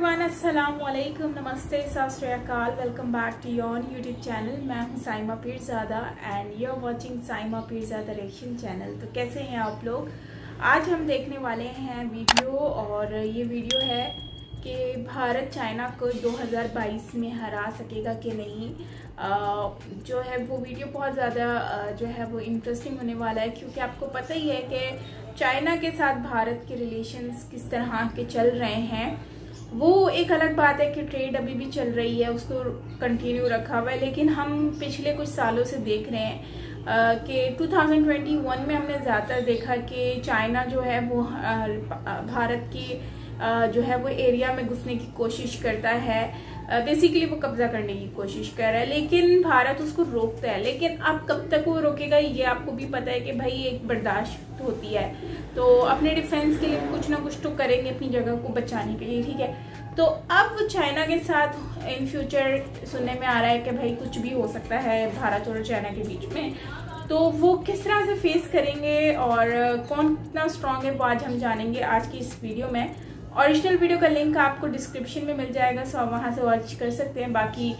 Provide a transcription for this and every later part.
Everyone, अस्सलाम वालेकुम, नमस्ते, सत श्री अकाल। Welcome back to your YouTube channel. मैं हूं Saima Pirzada and you are watching Saima Pirzada reaction channel. तो कैसे हैं आप लोग? आज हम देखने वाले हैं वीडियो, और ये वीडियो है कि भारत चाइना को 2022 में हरा सकेगा कि नहीं। जो है वो वीडियो बहुत ज़्यादा जो है वो इंटरेस्टिंग होने वाला है, क्योंकि आपको पता ही है कि चाइना के साथ भारत के रिलेशंस किस तरह के चल रहे हैं। वो एक अलग बात है कि ट्रेड अभी भी चल रही है, उसको कंटिन्यू रखा हुआ है, लेकिन हम पिछले कुछ सालों से देख रहे हैं कि 2021 में हमने ज़्यादातर देखा कि चाइना जो है वो भारत की जो है वो एरिया में घुसने की कोशिश करता है। बेसिकली वो कब्जा करने की कोशिश कर रहा है, लेकिन भारत उसको रोकता है। लेकिन अब कब तक वो रोकेगा ये आपको भी पता है कि भाई एक बर्दाश्त होती है, तो अपने डिफेंस के लिए कुछ ना कुछ तो करेंगे अपनी जगह को बचाने के लिए, ठीक है। तो अब चाइना के साथ इन फ्यूचर सुनने में आ रहा है कि भाई कुछ भी हो सकता है भारत और चाइना के बीच में। तो वो किस तरह से फेस करेंगे और कौन कितना स्ट्रांग है वो आज हम जानेंगे आज की इस वीडियो में। ओरिजिनल वीडियो का लिंक आपको डिस्क्रिप्शन में मिल जाएगा, सो आप वहाँ से वॉच कर सकते हैं। बाकी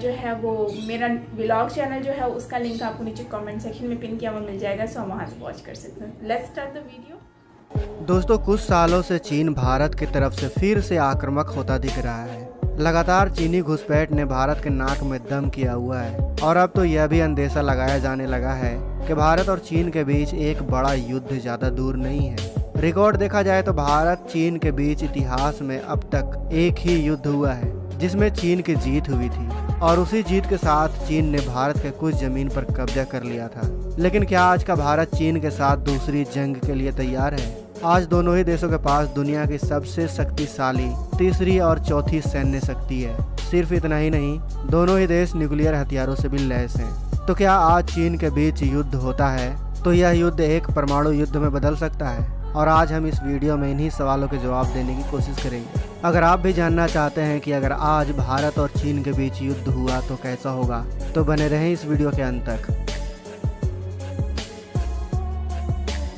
जो है वो मेरा व्लॉग चैनल जो है उसका लिंक आपको नीचे कमेंट सेक्शन में पिन किया हुआ मिल जाएगा, सो वहाँ से वॉच कर सकते हैं। Let's start the video. दोस्तों, कुछ सालों से चीन भारत की तरफ से फिर से आक्रामक होता दिख रहा है। लगातार चीनी घुसपैठ ने भारत के नाक में दम किया हुआ है, और अब तो यह भी अंदेशा लगाया जाने लगा है कि भारत और चीन के बीच एक बड़ा युद्ध ज्यादा दूर नहीं है। रिकॉर्ड देखा जाए तो भारत चीन के बीच इतिहास में अब तक एक ही युद्ध हुआ है, जिसमें चीन की जीत हुई थी, और उसी जीत के साथ चीन ने भारत के कुछ जमीन पर कब्जा कर लिया था। लेकिन क्या आज का भारत चीन के साथ दूसरी जंग के लिए तैयार है? आज दोनों ही देशों के पास दुनिया की सबसे शक्तिशाली तीसरी और चौथी सैन्य शक्ति है। सिर्फ इतना ही नहीं, दोनों ही देश न्यूक्लियर हथियारों से भी लैस हैं। तो क्या आज चीन के बीच युद्ध होता है तो यह युद्ध एक परमाणु युद्ध में बदल सकता है? और आज हम इस वीडियो में इन्हीं सवालों के जवाब देने की कोशिश करेंगे। अगर आप भी जानना चाहते हैं कि अगर आज भारत और चीन के बीच युद्ध हुआ तो कैसा होगा, तो बने रहें इस वीडियो के अंत तक।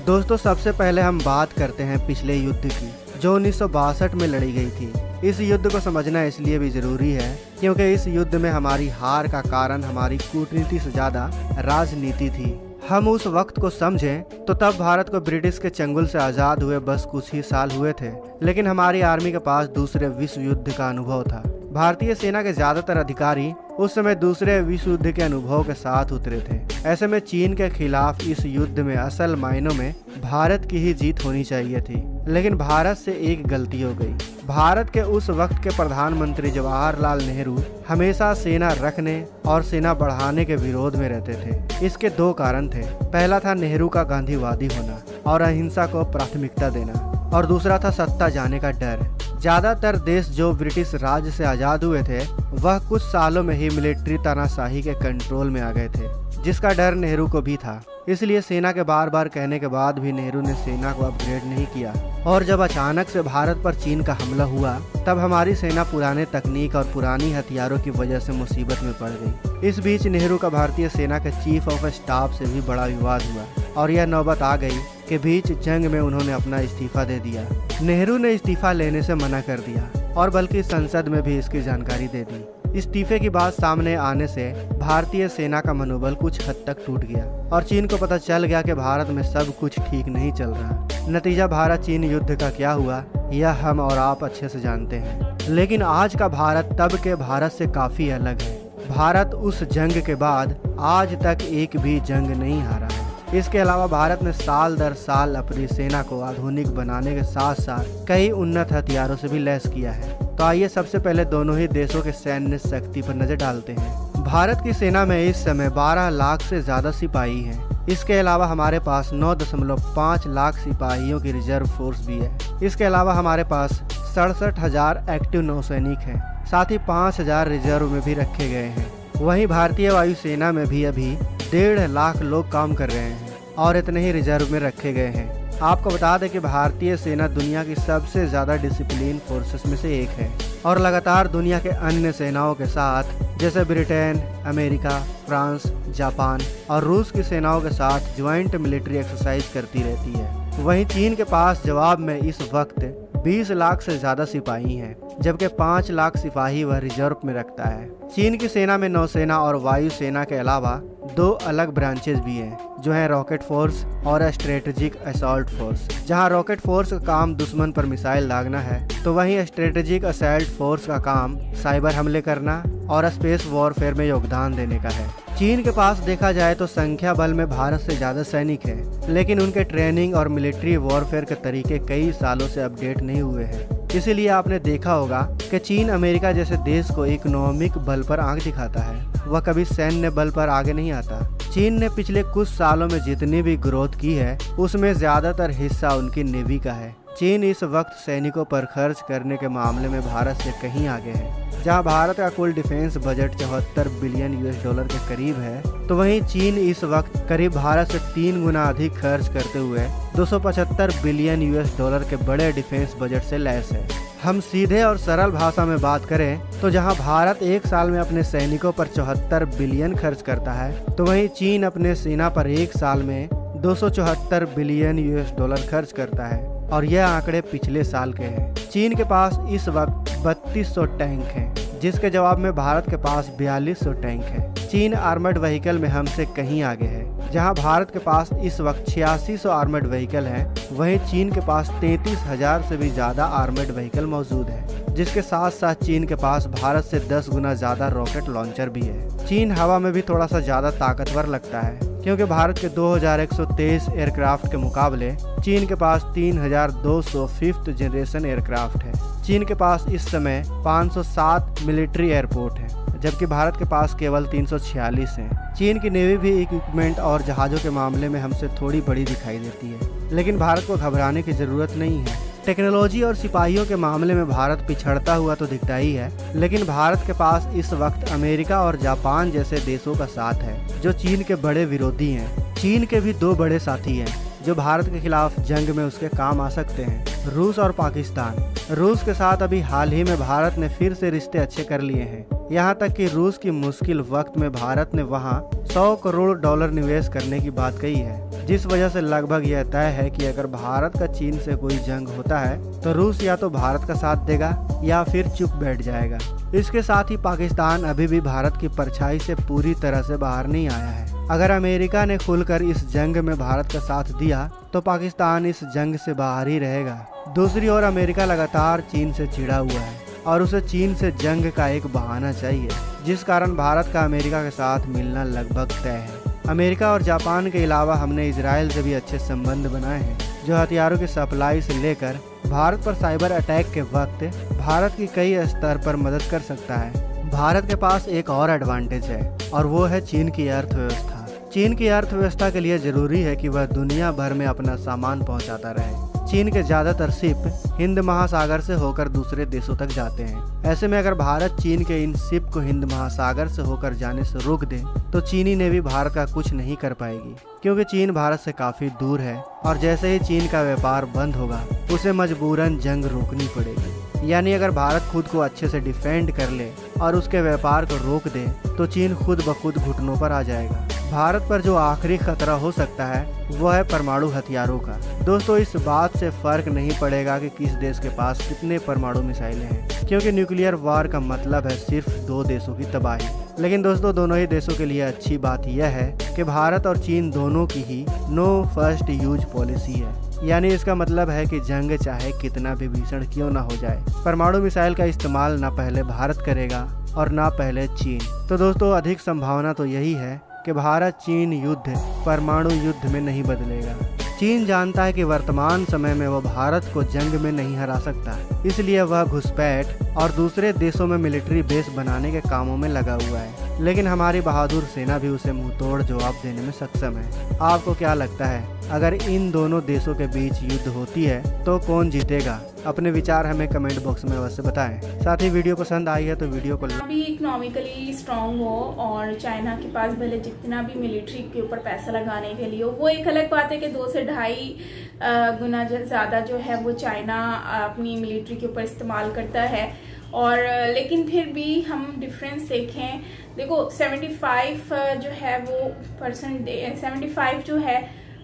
दोस्तों, सबसे पहले हम बात करते हैं पिछले युद्ध की, जो 1962 में लड़ी गई थी। इस युद्ध को समझना इसलिए भी जरूरी है क्योंकि इस युद्ध में हमारी हार का कारण हमारी कूटनीति से ज्यादा राजनीति थी। हम उस वक्त को समझें तो तब भारत को ब्रिटिश के चंगुल से आजाद हुए बस कुछ ही साल हुए थे, लेकिन हमारी आर्मी के पास दूसरे विश्व युद्ध का अनुभव था। भारतीय सेना के ज्यादातर अधिकारी उस समय दूसरे विश्व युद्ध के अनुभव के साथ उतरे थे। ऐसे में चीन के खिलाफ इस युद्ध में असल मायनों में भारत की ही जीत होनी चाहिए थी, लेकिन भारत से एक गलती हो गई। भारत के उस वक्त के प्रधानमंत्री जवाहरलाल नेहरू हमेशा सेना रखने और सेना बढ़ाने के विरोध में रहते थे। इसके दो कारण थे। पहला था नेहरू का गांधीवादी होना और अहिंसा को प्राथमिकता देना, और दूसरा था सत्ता जाने का डर। ज्यादातर देश जो ब्रिटिश राज से आजाद हुए थे वह कुछ सालों में ही मिलिट्री तानाशाही के कंट्रोल में आ गए थे, जिसका डर नेहरू को भी था। इसलिए सेना के बार बार कहने के बाद भी नेहरू ने सेना को अपग्रेड नहीं किया, और जब अचानक से भारत पर चीन का हमला हुआ तब हमारी सेना पुराने तकनीक और पुरानी हथियारों की वजह से मुसीबत में पड़ गई। इस बीच नेहरू का भारतीय सेना के चीफ ऑफ स्टाफ से भी बड़ा विवाद हुआ, और यह नौबत आ गई कि बीच जंग में उन्होंने अपना इस्तीफा दे दिया। नेहरू ने इस्तीफा लेने से मना कर दिया, और बल्कि संसद में भी इसकी जानकारी दे दी। इस्तीफे की बात सामने आने से भारतीय सेना का मनोबल कुछ हद तक टूट गया, और चीन को पता चल गया कि भारत में सब कुछ ठीक नहीं चल रहा। नतीजा भारत चीन युद्ध का क्या हुआ यह हम और आप अच्छे से जानते हैं। लेकिन आज का भारत तब के भारत से काफी अलग है। भारत उस जंग के बाद आज तक एक भी जंग नहीं हारा है। इसके अलावा भारत ने साल दर साल अपनी सेना को आधुनिक बनाने के साथ साथ कई उन्नत हथियारों से भी लैस किया है। तो आइए सबसे पहले दोनों ही देशों के सैन्य शक्ति पर नजर डालते हैं। भारत की सेना में इस समय 12 लाख से ज्यादा सिपाही हैं। इसके अलावा हमारे पास 9.5 लाख सिपाहियों की रिजर्व फोर्स भी है। इसके अलावा हमारे पास 67,000 एक्टिव नौसैनिक हैं, साथ ही 5,000 रिजर्व में भी रखे गए हैं। वहीं भारतीय वायुसेना में भी अभी 1.5 लाख लोग काम कर रहे हैं, और इतने ही रिजर्व में रखे गए हैं। आपको बता दें कि भारतीय सेना दुनिया की सबसे ज्यादा डिसिप्लिन फोर्सेस में से एक है, और लगातार दुनिया के अन्य सेनाओं के साथ जैसे ब्रिटेन, अमेरिका, फ्रांस, जापान और रूस की सेनाओं के साथ ज्वाइंट मिलिट्री एक्सरसाइज करती रहती है। वहीं चीन के पास जवाब में इस वक्त 20 लाख से ज्यादा सिपाही हैं, जबकि 5 लाख सिपाही वह रिजर्व में रखता है। चीन की सेना में नौसेना और वायुसेना के अलावा 2 अलग ब्रांचेस भी हैं, जो हैं रॉकेट फोर्स और स्ट्रेटेजिक असॉल्ट फोर्स। जहां रॉकेट फोर्स का काम दुश्मन पर मिसाइल दागना है, तो वहीं स्ट्रेटेजिक असॉल्ट फोर्स का काम साइबर हमले करना और स्पेस वॉरफेयर में योगदान देने का है। चीन के पास देखा जाए तो संख्या बल में भारत से ज्यादा सैनिक हैं, लेकिन उनके ट्रेनिंग और मिलिट्री वॉरफेयर के तरीके कई सालों से अपडेट नहीं हुए हैं। इसीलिए आपने देखा होगा कि चीन अमेरिका जैसे देश को इकोनॉमिक बल पर आंख दिखाता है, वह कभी सैन्य बल पर आगे नहीं आता। चीन ने पिछले कुछ सालों में जितनी भी ग्रोथ की है, उसमें ज्यादातर हिस्सा उनकी नेवी का है। चीन इस वक्त सैनिकों पर खर्च करने के मामले में भारत से कहीं आगे है। जहां भारत का कुल डिफेंस बजट 74 बिलियन $US के करीब है, तो वहीं चीन इस वक्त करीब भारत से 3 गुना अधिक खर्च करते हुए 275 बिलियन $US के बड़े डिफेंस बजट से लैस है। हम सीधे और सरल भाषा में बात करें तो जहां भारत एक साल में अपने सैनिकों पर 74 बिलियन खर्च करता है, तो वहीं चीन अपने सेना पर एक साल में 274 बिलियन $US खर्च करता है, और यह आंकड़े पिछले साल के हैं। चीन के पास इस वक्त 3200 टैंक हैं, जिसके जवाब में भारत के पास 4200 टैंक हैं। चीन आर्मर्ड व्हीकल में हमसे कहीं आगे है। जहां भारत के पास इस वक्त 8600 आर्मर्ड व्हीकल हैं, वहीं चीन के पास 33,000 से भी ज्यादा आर्मर्ड व्हीकल मौजूद है, जिसके साथ साथ चीन के पास भारत से 10 गुना ज्यादा रॉकेट लॉन्चर भी है। चीन हवा में भी थोड़ा सा ज्यादा ताकतवर लगता है, क्योंकि भारत के 2123 एयरक्राफ्ट के मुकाबले चीन के पास 3200 5th जनरेशन एयरक्राफ्ट है। चीन के पास इस समय 507 मिलिट्री एयरपोर्ट है, जबकि भारत के पास केवल 346 हैं। चीन की नेवी भी इक्विपमेंट और जहाज़ों के मामले में हमसे थोड़ी बड़ी दिखाई देती है, लेकिन भारत को घबराने की ज़रूरत नहीं है। टेक्नोलॉजी और सिपाहियों के मामले में भारत पिछड़ता हुआ तो दिखता ही है, लेकिन भारत के पास इस वक्त अमेरिका और जापान जैसे देशों का साथ है, जो चीन के बड़े विरोधी हैं। चीन के भी 2 बड़े साथी हैं, जो भारत के खिलाफ जंग में उसके काम आ सकते हैं, रूस और पाकिस्तान। रूस के साथ अभी हाल ही में भारत ने फिर से रिश्ते अच्छे कर लिए हैं, यहाँ तक कि रूस की मुश्किल वक्त में भारत ने वहाँ $100 करोड़ निवेश करने की बात कही है, जिस वजह से लगभग यह तय है कि अगर भारत का चीन से कोई जंग होता है तो रूस या तो भारत का साथ देगा या फिर चुप बैठ जाएगा। इसके साथ ही पाकिस्तान अभी भी भारत की परछाई से पूरी तरह से बाहर नहीं आया है। अगर अमेरिका ने खुलकर इस जंग में भारत का साथ दिया तो पाकिस्तान इस जंग से बाहर ही रहेगा। दूसरी ओर अमेरिका लगातार चीन से चिढ़ा हुआ है और उसे चीन से जंग का एक बहाना चाहिए, जिस कारण भारत का अमेरिका के साथ मिलना लगभग तय है। अमेरिका और जापान के अलावा हमने इजराइल से भी अच्छे संबंध बनाए हैं, जो हथियारों की सप्लाई से लेकर भारत पर साइबर अटैक के वक्त भारत की कई स्तर पर मदद कर सकता है। भारत के पास एक और एडवांटेज है, और वो है चीन की अर्थव्यवस्था। चीन की अर्थव्यवस्था के लिए जरूरी है कि वह दुनिया भर में अपना सामान पहुंचाता रहे। चीन के ज्यादातर शिप हिंद महासागर से होकर दूसरे देशों तक जाते हैं। ऐसे में अगर भारत चीन के इन शिप को हिंद महासागर से होकर जाने से रोक दे तो चीनी नेवी भारत का कुछ नहीं कर पाएगी, क्योंकि चीन भारत से काफी दूर है और जैसे ही चीन का व्यापार बंद होगा उसे मजबूरन जंग रोकनी पड़ेगी। यानी अगर भारत खुद को अच्छे से डिफेंड कर ले और उसके व्यापार को रोक दे तो चीन खुद ब खुद घुटनों पर आ जाएगा। भारत पर जो आखिरी खतरा हो सकता है वो है परमाणु हथियारों का। दोस्तों, इस बात से फर्क नहीं पड़ेगा कि किस देश के पास कितने परमाणु मिसाइलें हैं, क्योंकि न्यूक्लियर वार का मतलब है सिर्फ 2 देशों की तबाही। लेकिन दोस्तों, दोनों ही देशों के लिए अच्छी बात यह है कि भारत और चीन दोनों की ही नो फर्स्ट यूज पॉलिसी है। यानी इसका मतलब है कि जंग चाहे कितना भी भीषण क्यों ना हो जाए, परमाणु मिसाइल का इस्तेमाल ना पहले भारत करेगा और ना पहले चीन। तो दोस्तों, अधिक संभावना तो यही है कि भारत चीन युद्ध परमाणु युद्ध में नहीं बदलेगा। चीन जानता है कि वर्तमान समय में वह भारत को जंग में नहीं हरा सकता, इसलिए वह घुसपैठ और दूसरे देशों में मिलिट्री बेस बनाने के कामों में लगा हुआ है। लेकिन हमारी बहादुर सेना भी उसे मुंहतोड़ जवाब देने में सक्षम है। आपको क्या लगता है, अगर इन दोनों देशों के बीच युद्ध होती है तो कौन जीतेगा? अपने विचार हमें कमेंट बॉक्स में अवश्य बताएं। साथ ही वीडियो पसंद आई है तो वीडियो को भी इकोनॉमिकली स्ट्रांग हो और चाइना के पास भले जितना भी मिलिट्री के ऊपर पैसा लगाने के लिए हो, वो एक अलग बात है कि 2 से ढाई गुना ज़्यादा जो है वो चाइना अपनी मिलिट्री के ऊपर इस्तेमाल करता है। और लेकिन फिर भी हम डिफरेंस देखें, देखो 75 जो है वो %75 जो है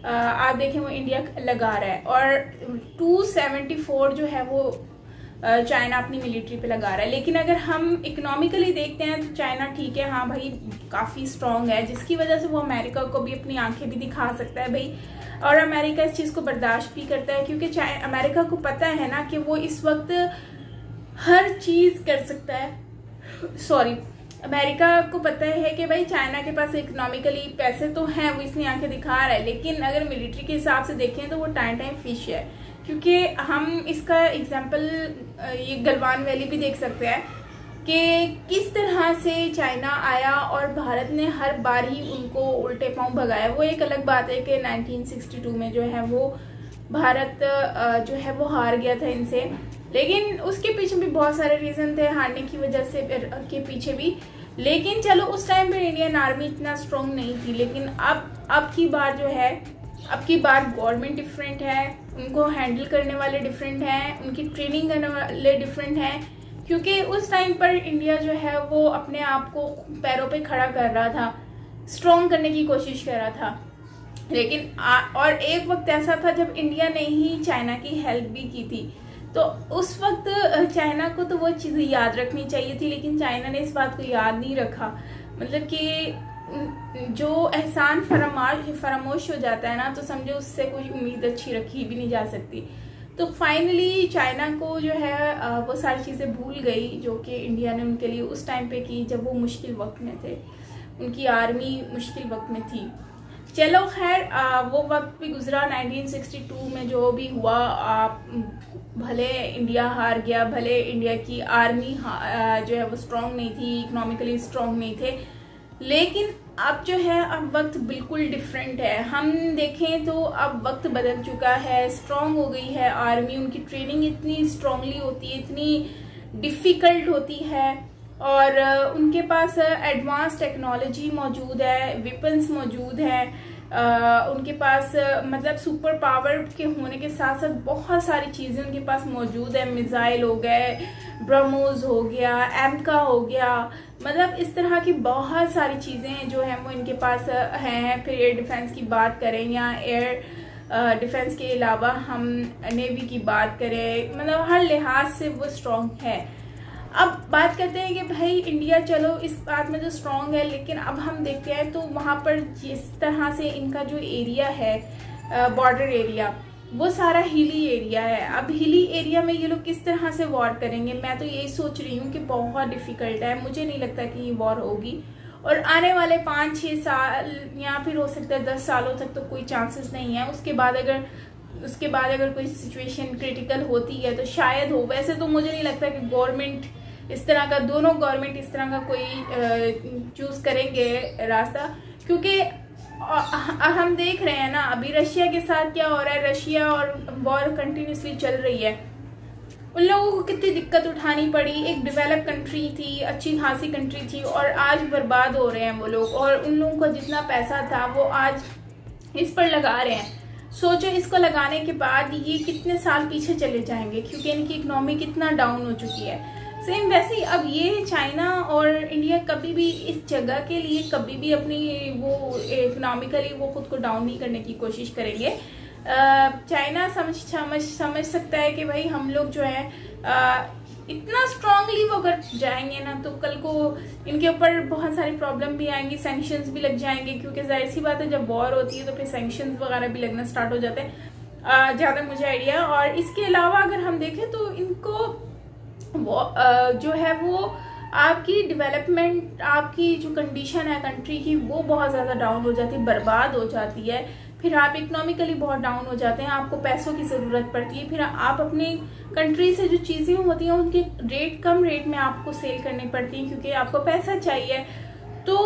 आप देखें वो इंडिया लगा रहा है, और 274 जो है वो चाइना अपनी मिलिट्री पे लगा रहा है। लेकिन अगर हम इकोनॉमिकली देखते हैं तो चाइना ठीक है, हाँ भाई काफ़ी स्ट्रांग है, जिसकी वजह से वो अमेरिका को भी अपनी आंखें भी दिखा सकता है भाई, और अमेरिका इस चीज़ को बर्दाश्त भी करता है, क्योंकि अमेरिका को पता है ना कि वो इस वक्त हर चीज़ कर सकता है। सॉरी, अमेरिका को पता है कि भाई चाइना के पास इकोनॉमिकली पैसे तो हैं, वो इसलिए आंखें दिखा रहा है, लेकिन अगर मिलिट्री के हिसाब से देखें तो वो टाइम फिश है। क्योंकि हम इसका एग्जांपल ये गलवान वैली भी देख सकते हैं कि किस तरह से चाइना आया और भारत ने हर बार ही उनको उल्टे पांव भगाया। वो एक अलग बात है कि 1962 में जो है वो भारत जो है वो हार गया था इनसे, लेकिन उसके पीछे भी बहुत सारे रीजन थे हारने की वजह से के पीछे भी। लेकिन चलो उस टाइम पे इंडियन आर्मी इतना स्ट्रॉन्ग नहीं थी, लेकिन अब की बार जो है, अब की बार गवर्नमेंट डिफरेंट है, उनको हैंडल करने वाले डिफरेंट हैं, उनकी ट्रेनिंग करने वाले डिफरेंट हैं, क्योंकि उस टाइम पर इंडिया जो है वो अपने आप को पैरों पे खड़ा कर रहा था, स्ट्रॉन्ग करने की कोशिश कर रहा था। लेकिन और एक वक्त ऐसा था जब इंडिया ने ही चाइना की हेल्प भी की थी, तो उस वक्त चाइना को तो वो चीज़ें याद रखनी चाहिए थी, लेकिन चाइना ने इस बात को याद नहीं रखा। मतलब कि जो एहसान फरामोश हो जाता है ना, तो समझो उससे कोई उम्मीद अच्छी रखी भी नहीं जा सकती। तो फाइनली चाइना को जो है वो सारी चीज़ें भूल गई जो कि इंडिया ने उनके लिए उस टाइम पे की, जब वो मुश्किल वक्त में थे, उनकी आर्मी मुश्किल वक्त में थी। चलो खैर, वो वक्त भी गुजरा। 1962 में जो भी हुआ, भले इंडिया हार गया, भले इंडिया की आर्मी जो है वो स्ट्रांग नहीं थी, इकोनॉमिकली स्ट्रांग नहीं थे, लेकिन अब जो है अब वक्त बिल्कुल डिफरेंट है। हम देखें तो अब वक्त बदल चुका है, स्ट्रांग हो गई है आर्मी, उनकी ट्रेनिंग इतनी स्ट्रांगली होती है, इतनी डिफ़िकल्ट होती है, और उनके पास एडवांस टेक्नोलॉजी मौजूद है, वेपन्स मौजूद है, उनके पास मतलब सुपर पावर के होने के साथ साथ बहुत सारी चीज़ें उनके पास मौजूद है। मिसाइल हो गए, ब्रह्मोस हो गया, एमका हो गया, मतलब इस तरह की बहुत सारी चीज़ें जो हैं वो इनके पास हैं। फिर एयर डिफेंस की बात करें या एयर डिफेंस के अलावा हम नेवी की बात करें, मतलब हर लिहाज से वो स्ट्रॉन्ग है। अब बात करते हैं कि भाई इंडिया चलो इस बात में तो स्ट्रॉन्ग है, लेकिन अब हम देखते हैं तो वहाँ पर जिस तरह से इनका जो एरिया है, बॉर्डर एरिया, वो सारा हिली एरिया है। अब हिली एरिया में ये लोग किस तरह से वॉर करेंगे, मैं तो यही सोच रही हूँ कि बहुत डिफिकल्ट है। मुझे नहीं लगता कि ये वॉर होगी, और आने वाले 5-6 साल या फिर हो सकता है 10 सालों तक तो कोई चांसेस नहीं है। उसके बाद अगर कोई सिचुएशन क्रिटिकल होती है तो शायद हो। वैसे तो मुझे नहीं लगता कि गवर्नमेंट इस तरह का, दोनों गवर्नमेंट इस तरह का कोई चूज करेंगे रास्ता, क्योंकि हम देख रहे हैं ना अभी रशिया के साथ क्या हो रहा है। रशिया और वॉर कंटिन्यूसली चल रही है, उन लोगों को कितनी दिक्कत उठानी पड़ी। एक डेवलप कंट्री थी, अच्छी खासी कंट्री थी, और आज बर्बाद हो रहे हैं वो लोग, और उन लोगों का जितना पैसा था वो आज इस पर लगा रहे हैं। सोचो इसको लगाने के बाद ये कितने साल पीछे चले जाएंगे, क्योंकि इनकी इकोनॉमी कितना डाउन हो चुकी है। सेम वैसे ही अब ये चाइना और इंडिया कभी भी इस जगह के लिए कभी भी अपनी वो इकोनॉमिकली वो खुद को डाउन नहीं करने की कोशिश करेंगे। चाइना समझ सकता है कि भाई हम लोग जो है इतना स्ट्रांगली वो अगर जाएंगे ना, तो कल को इनके ऊपर बहुत सारी प्रॉब्लम भी आएंगी, सैंक्शंस भी लग जाएंगे, क्योंकि जाहिर सी बात है जब वॉर होती है तो फिर सैंक्शंस वगैरह भी लगना स्टार्ट हो जाते हैं, ज़्यादा मुझे आइडिया। और इसके अलावा अगर हम देखें तो इनको जो है वो आपकी डेवलपमेंट, आपकी जो कंडीशन है कंट्री की, वो बहुत ज़्यादा डाउन हो जाती है, बर्बाद हो जाती है। फिर आप इकोनॉमिकली बहुत डाउन हो जाते हैं, आपको पैसों की ज़रूरत पड़ती है, फिर आप अपनी कंट्री से जो चीज़ें होती हैं उनके कम रेट में आपको सेल करनी पड़ती हैं, क्योंकि आपको पैसा चाहिए। तो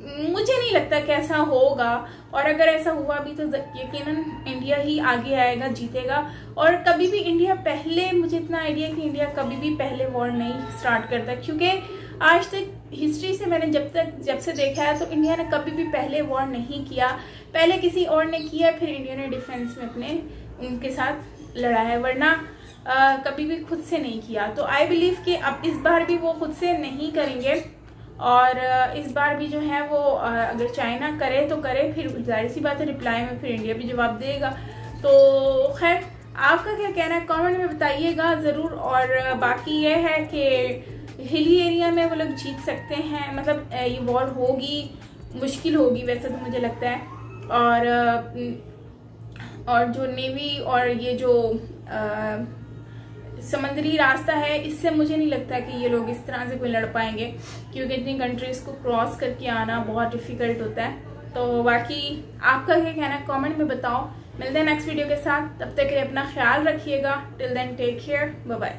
मुझे नहीं लगता कि ऐसा होगा, और अगर ऐसा हुआ भी तो यकीनन इंडिया ही आगे आएगा, जीतेगा। और कभी भी इंडिया पहले, मुझे इतना आइडिया कि इंडिया कभी भी पहले वॉर नहीं स्टार्ट करता, क्योंकि आज तक हिस्ट्री से मैंने जब से देखा है तो इंडिया ने कभी भी पहले वॉर नहीं किया। पहले किसी और ने किया, फिर इंडिया ने डिफेंस में उनके साथ लड़ा है, वरना कभी भी खुद से नहीं किया। तो आई बिलीव कि अब इस बार भी वो खुद से नहीं करेंगे, और इस बार भी जो है वो अगर चाइना करे तो करे, फिर जाहिर सी बात है रिप्लाई में फिर इंडिया भी जवाब देगा। तो खैर आपका क्या कहना है कमेंट में बताइएगा ज़रूर। और बाकी ये है कि हिली एरिया में वो लोग जीत सकते हैं, मतलब ये वॉर होगी, मुश्किल होगी वैसे तो मुझे लगता है। और जो नेवी और ये जो समंदरी रास्ता है, इससे मुझे नहीं लगता कि ये लोग इस तरह से कोई लड़ पाएंगे, क्योंकि इतनी कंट्रीज को क्रॉस करके आना बहुत डिफिकल्ट होता है। तो बाकी आपका क्या कहना है कमेंट में बताओ। मिलते हैं नेक्स्ट वीडियो के साथ, तब तक के लिए अपना ख्याल रखिएगा। Till then take care, bye bye.